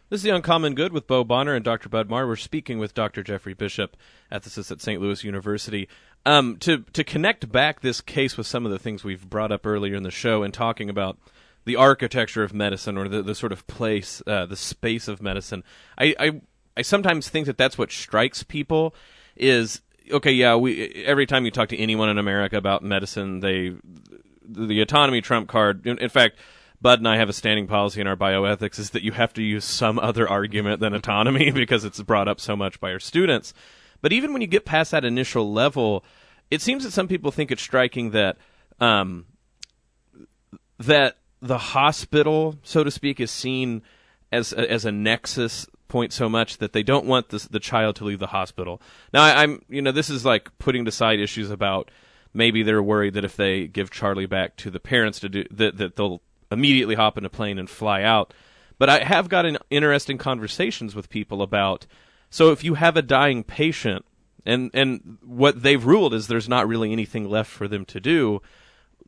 C: This is The Uncommon Good with Bo Bonner and Dr. Bud Marr. We're speaking with Dr. Jeffrey Bishop, ethicist at St. Louis University. To connect back this case with some of the things we've brought up earlier in the show and talking about the architecture of medicine, or the sort of place, the space of medicine, I sometimes think that that's what strikes people is, okay, yeah, every time you talk to anyone in America about medicine, the autonomy trump card. In fact, Bud and I have a standing policy in our bioethics is that you have to use some other argument than autonomy because it's brought up so much by our students. But even when you get past that initial level, it seems that some people think it's striking that that the hospital, so to speak, is seen as a nexus point so much that they don't want the child to leave the hospital. Now, this is like putting aside issues about maybe they're worried that if they give Charlie back to the parents to do that they'll immediately hop in a plane and fly out. But I have gotten interesting conversations with people about, so if you have a dying patient, and what they've ruled is there's not really anything left for them to do,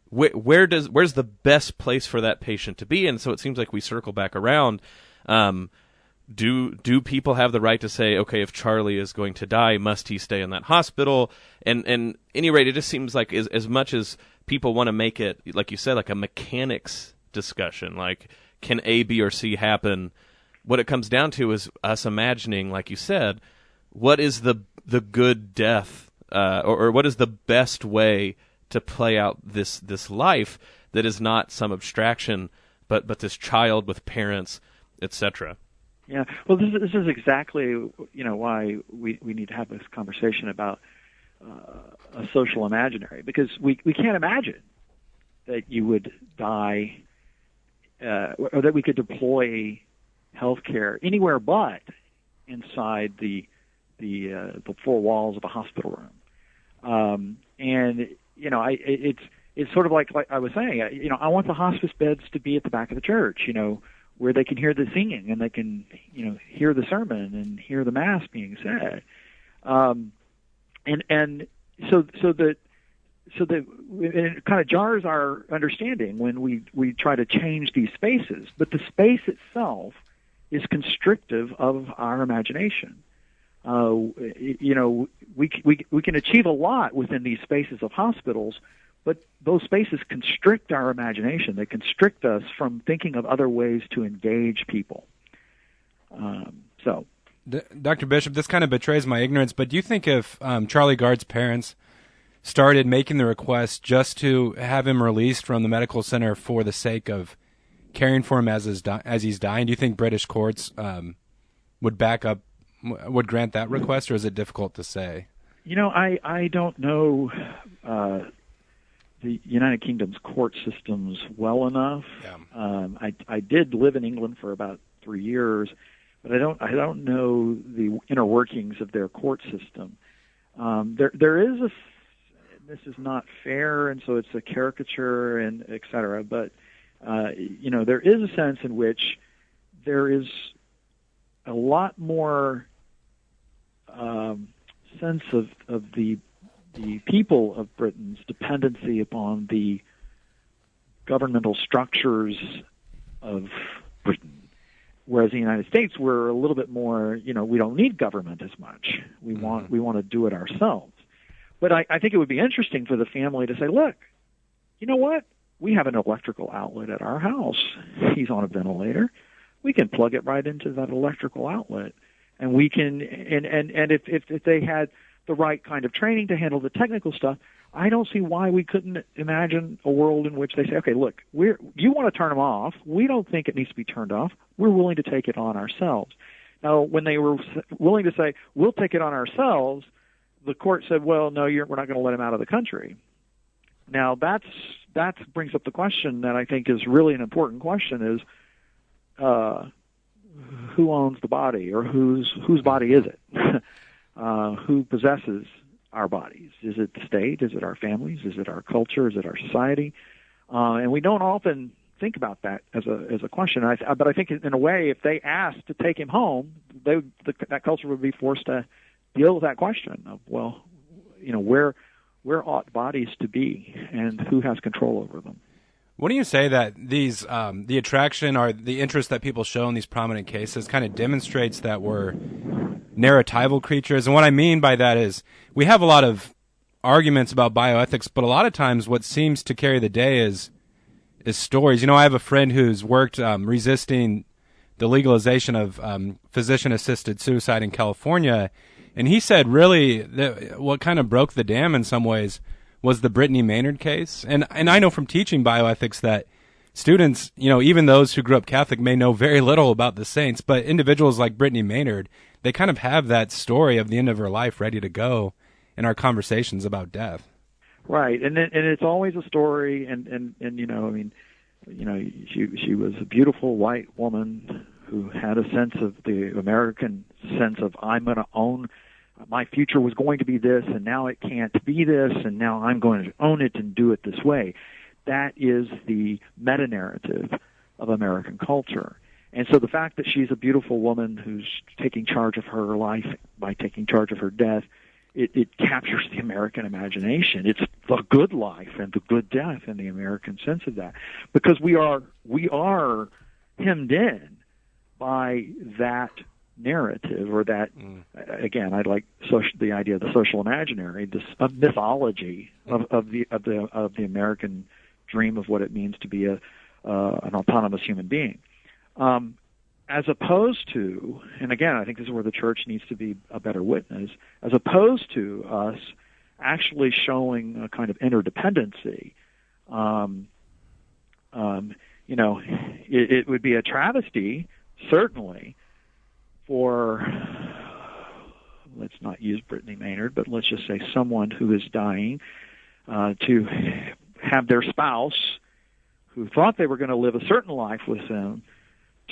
C: where's the best place for that patient to be? And so it seems like we circle back around. Do people have the right to say, okay, if Charlie is going to die, must he stay in that hospital? And at any rate, it just seems like as much as people want to make it, like you said, like a mechanics discussion, like can A, B, or C happen? What it comes down to is us imagining, like you said, what is the good death, or what is the best way to play out this life that is not some abstraction, but this child with parents, etc.
G: Yeah, well, this is exactly why we need to have this conversation about a social imaginary, because we can't imagine that you would die, or that we could deploy healthcare anywhere but inside the four walls of a hospital room. And it's sort of like I was saying, I want the hospice beds to be at the back of the church, where they can hear the singing and they can, hear the sermon and hear the mass being said. And so that it kind of jars our understanding when we try to change these spaces. But the space itself is constrictive of our imagination. We can achieve a lot within these spaces of hospitals, but those spaces constrict our imagination. They constrict us from thinking of other ways to engage people.
D: Dr. Bishop, this kind of betrays my ignorance, but do you think if Charlie Gard's parents started making the request just to have him released from the medical center for the sake of caring for him as he's dying, do you think British courts would grant that request, or is it difficult to say?
G: I don't know the United Kingdom's court systems well enough. Yeah. I did live in England for about 3 years, but I don't know the inner workings of their court system. There is this is not fair, and so it's a caricature and et cetera, but there is a sense in which there is a lot more sense of the people of Britain's dependency upon the governmental structures of Britain, whereas in the United States we're a little bit more, we don't need government as much. We want to do it ourselves. But I think it would be interesting for the family to say, look, you know what? We have an electrical outlet at our house. He's on a ventilator. We can plug it right into that electrical outlet. And we can, and if they had the right kind of training to handle the technical stuff, I don't see why we couldn't imagine a world in which they say, okay, look, you want to turn them off. We don't think it needs to be turned off. We're willing to take it on ourselves. Now, when they were willing to say, we'll take it on ourselves, the court said, well, no, we're not going to let him out of the country. Now, that brings up the question that I think is really an important question is, who owns the body, or whose body is it? Who possesses our bodies? Is it the state? Is it our families? Is it our culture? Is it our society? And we don't often think about that as a question. But I think in a way, if they asked to take him home, that culture would be forced to deal with that question of, well, where ought bodies to be, and who has control over them?
D: What do you say that these the attraction or the interest that people show in these prominent cases kind of demonstrates that we're narratival creatures? And what I mean by that is we have a lot of arguments about bioethics, but a lot of times what seems to carry the day is stories. I have a friend who's worked resisting the legalization of physician-assisted suicide in California, and he said really that what kind of broke the dam in some ways was the Brittany Maynard case. And I know from teaching bioethics that students, even those who grew up Catholic may know very little about the saints, but individuals like Brittany Maynard, they kind of have that story of the end of her life ready to go in our conversations about death.
G: Right. And it's always a story, and she was a beautiful white woman who had a sense of the American sense of, I'm going to own, my future was going to be this, and now it can't be this, and now I'm going to own it and do it this way. That is the meta-narrative of American culture. And so the fact that she's a beautiful woman who's taking charge of her life by taking charge of her death, it captures the American imagination. It's the good life and the good death in the American sense of that. Because we are hemmed in by that narrative, or that again, I like the idea of the social imaginary, this mythology of the American dream of what it means to be an autonomous human being, as opposed to, and again, I think this is where the church needs to be a better witness, as opposed to us actually showing a kind of interdependency. It would be a travesty, certainly, for, let's not use Brittany Maynard, but let's just say someone who is dying, to have their spouse, who thought they were going to live a certain life with them,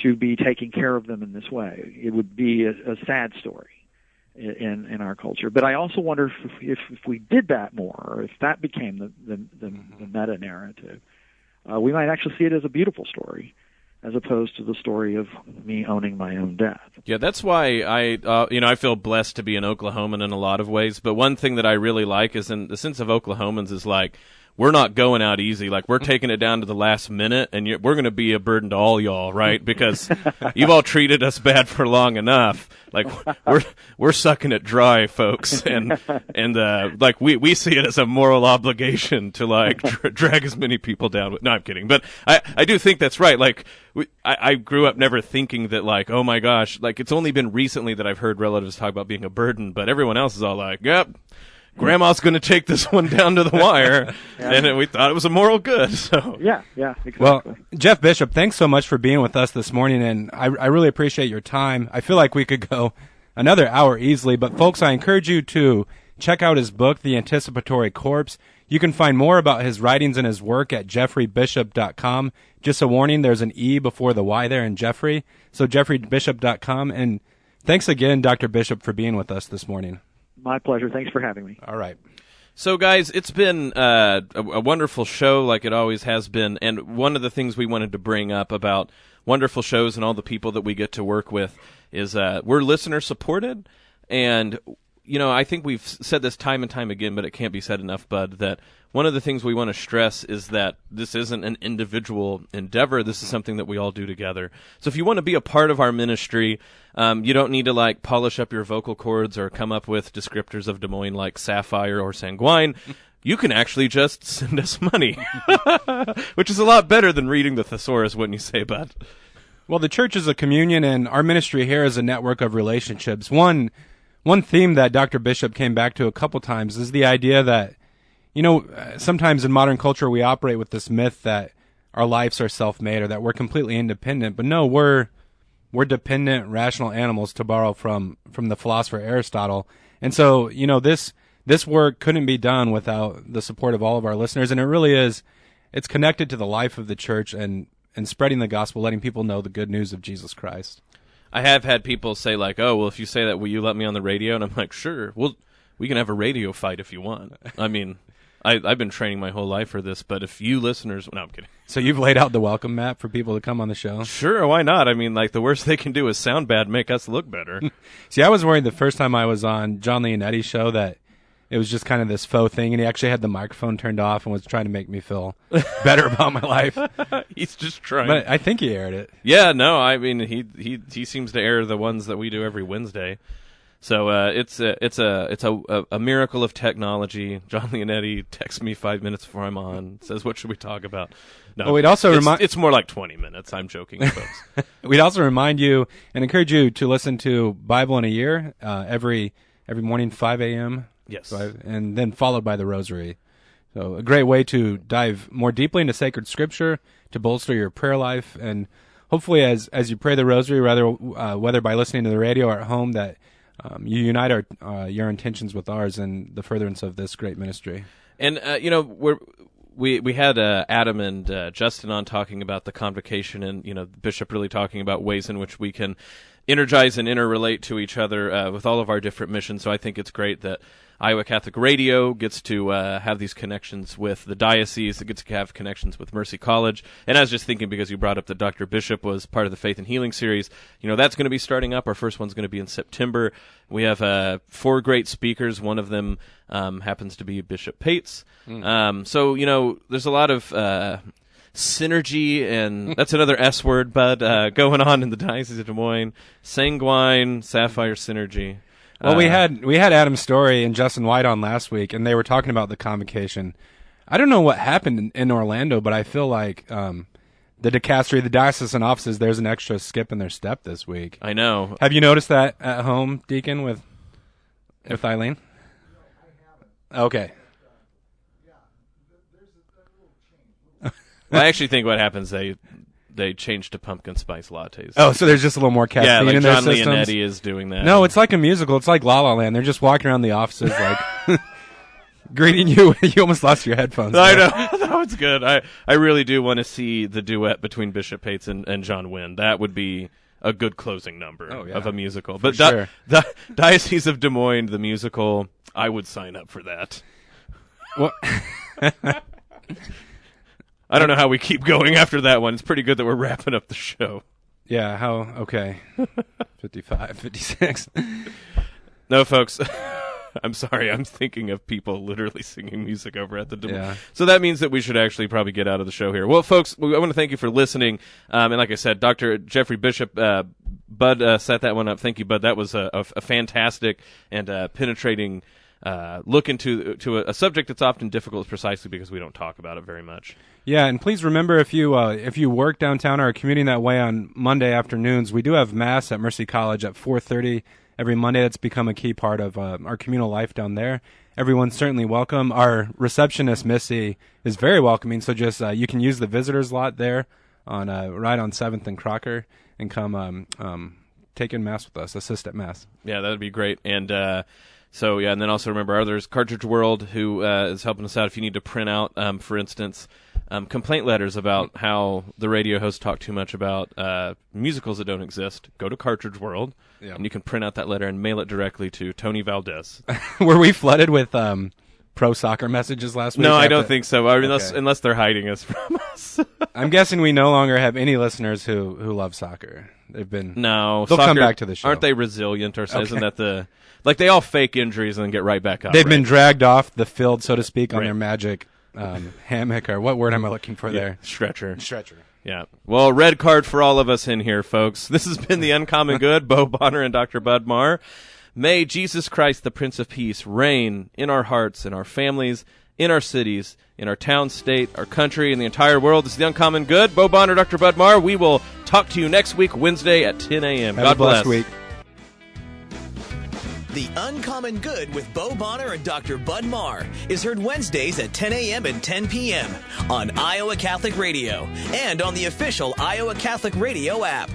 G: to be taking care of them in this way. It would be a sad story in our culture. But I also wonder if we did that more, or if that became the meta narrative, we might actually see it as a beautiful story, as opposed to the story of me owning my own death.
C: Yeah, that's why I feel blessed to be an Oklahoman in a lot of ways. But one thing that I really like is, in the sense of Oklahomans, is like, we're not going out easy. Like, we're taking it down to the last minute, and we're going to be a burden to all y'all, right? Because you've all treated us bad for long enough. Like, we're sucking it dry, folks, and like we see it as a moral obligation to like drag as many people down. No, I'm kidding, but I do think that's right. Like, I grew up never thinking that, like, oh my gosh, like, it's only been recently that I've heard relatives talk about being a burden, but everyone else is all like, yep. Grandma's going to take this one down to the wire, and we thought it was a moral good. So
G: yeah, exactly.
D: Well, Jeff Bishop, thanks so much for being with us this morning, and I really appreciate your time. I feel like we could go another hour easily, but folks, I encourage you to check out his book, The Anticipatory Corpse. You can find more about his writings and his work at jeffreybishop.com. Just a warning, there's an E before the Y there in Jeffrey, so jeffreybishop.com. And thanks again, Dr. Bishop, for being with us this morning.
G: My pleasure. Thanks for having me.
D: All right.
C: So, guys, it's been a wonderful show, like it always has been. And one of the things we wanted to bring up about wonderful shows and all the people that we get to work with is we're listener-supported. And, you know, I think we've said this time and time again, but it can't be said enough, Bud, that one of the things we want to stress is that this isn't an individual endeavor. This is something that we all do together. So if you want to be a part of our ministry, you don't need to, like, polish up your vocal cords or come up with descriptors of Des Moines like sapphire or sanguine. You can actually just send us money, which is a lot better than reading the thesaurus, wouldn't you say, Bud?
D: Well, the church is a communion, and our ministry here is a network of relationships. One theme that Dr. Bishop came back to a couple times is the idea that, you know, sometimes in modern culture we operate with this myth that our lives are self-made or that we're completely independent. But no, we're dependent, rational animals, to borrow from the philosopher Aristotle. And so, you know, this work couldn't be done without the support of all of our listeners. And it really is, it's connected to the life of the church and spreading the gospel, letting people know the good news of Jesus Christ.
C: I have had people say, like, oh, well, if you say that, will you let me on the radio? And I'm like, sure. Well, we can have a radio fight if you want. I mean, I've been training my whole life for this, but if you listeners... No, I'm kidding.
D: So you've laid out the welcome map for people to come on the show?
C: Sure, why not? I mean, like, the worst they can do is sound bad, make us look better.
D: See, I was worried the first time I was on John Leonetti's show that it was just kind of this faux thing, and he actually had the microphone turned off and was trying to make me feel better about my life.
C: He's just trying.
D: But I think he aired it.
C: Yeah, no, I mean, he seems to air the ones that we do every Wednesday. So it's a miracle of technology. John Leonetti texts me 5 minutes before I'm on, says, "What should we talk about?" No,
D: well, we'd also
C: it's more like 20 minutes. I'm joking, folks.
D: We'd also remind you and encourage you to listen to Bible in a Year every morning, 5 a.m.
C: Yes,
D: and then followed by the Rosary. So a great way to dive more deeply into sacred Scripture, to bolster your prayer life, and hopefully as you pray the Rosary, whether by listening to the radio or at home, that you unite your intentions with ours in the furtherance of this great ministry. And
C: you know, we had Adam and Justin on talking about the convocation, and you know, Bishop really talking about ways in which we can energize and interrelate to each other with all of our different missions. So I think it's great that Iowa Catholic Radio gets to have these connections with the diocese. It gets to have connections with Mercy College. And I was just thinking, because you brought up that Dr. Bishop was part of the Faith and Healing series, you know, that's going to be starting up. Our first one's going to be in September. We have 4 great speakers. One of them happens to be Bishop Pates. So, you know, there's a lot of synergy, and that's another S word, but going on in the Diocese of Des Moines. Sanguine, sapphire synergy.
D: Well, we had Adam Story and Justin White on last week, and they were talking about the convocation. I don't know what happened in Orlando, but I feel like the dicastery, the diocesan offices, there's an extra skip in their step this week.
C: I know.
D: Have you noticed that at home, Deacon, with Eileen? Okay.
C: Well, I actually think what happens, they changed to pumpkin spice lattes.
D: Oh, so there's just a little more caffeine in their systems?
C: Yeah, like John Leonetti is doing that.
D: No, it's like a musical. It's like La La Land. They're just walking around the offices like greeting you. You almost lost your headphones.
C: I know. That was good. I really do want to see the duet between Bishop Pates and John Wynn. That would be a good closing number of a musical. But
D: sure.
C: the Diocese of Des Moines, the musical, I would sign up for that.
D: Well,
C: I don't know how we keep going after that one. It's pretty good that we're wrapping up the show.
D: yeah, okay. 55, 56.
C: No, folks. I'm sorry. I'm thinking of people literally singing music over at the Des Moines.
D: Yeah.
C: So that means that we should actually probably get out of the show here. Well, folks, I want to thank you for listening. And like I said, Dr. Jeffrey Bishop, Bud set that one up. Thank you, Bud. That was a fantastic and penetrating look into a subject that's often difficult precisely because we don't talk about it very much.
D: Yeah, and please remember if you work downtown or are commuting that way on Monday afternoons, we do have Mass at Mercy College at 4:30 every Monday. That's become a key part of our communal life down there. Everyone's certainly welcome. Our receptionist, Missy, is very welcoming, so just you can use the visitors lot there on right on 7th and Crocker and come take in Mass with us, assist at Mass.
C: Yeah, that would be great. And so, yeah, and then also remember others, Cartridge World, who is helping us out if you need to print out, for instance, complaint letters about how the radio hosts talk too much about musicals that don't exist. Go to Cartridge World, and you can print out that letter and mail it directly to Tony Valdez.
D: Were we flooded with pro soccer messages last week?
C: No, I don't think so. I mean,
D: Okay.
C: unless they're hiding us from us.
D: I'm guessing we no longer have any listeners who love soccer. They've been
C: No,
D: They'll
C: soccer,
D: come back to the show.
C: Aren't they resilient, or isn't that they all fake injuries and then get right back up?
D: They've
C: right?
D: been dragged off the field, so to speak, on
C: Right.
D: their magic hammock, or what word am I looking for there?
C: Stretcher.
D: Stretcher.
C: Yeah. Well, red card for all of us in here, folks. This has been the Uncommon Good, Bo Bonner and Dr. Bud Marr. May Jesus Christ, the Prince of Peace, reign in our hearts, in our families, in our cities, in our town, state, our country, and the entire world. This is the Uncommon Good. Bo Bonner, Dr. Bud Marr. We will talk to you next week, Wednesday at 10 a.m.
D: Have
C: God
D: a blessed
C: bless.
D: week.
B: The Uncommon Good with Bo Bonner and Dr. Bud Marr is heard Wednesdays at 10 a.m. and 10 p.m. on Iowa Catholic Radio and on the official Iowa Catholic Radio app.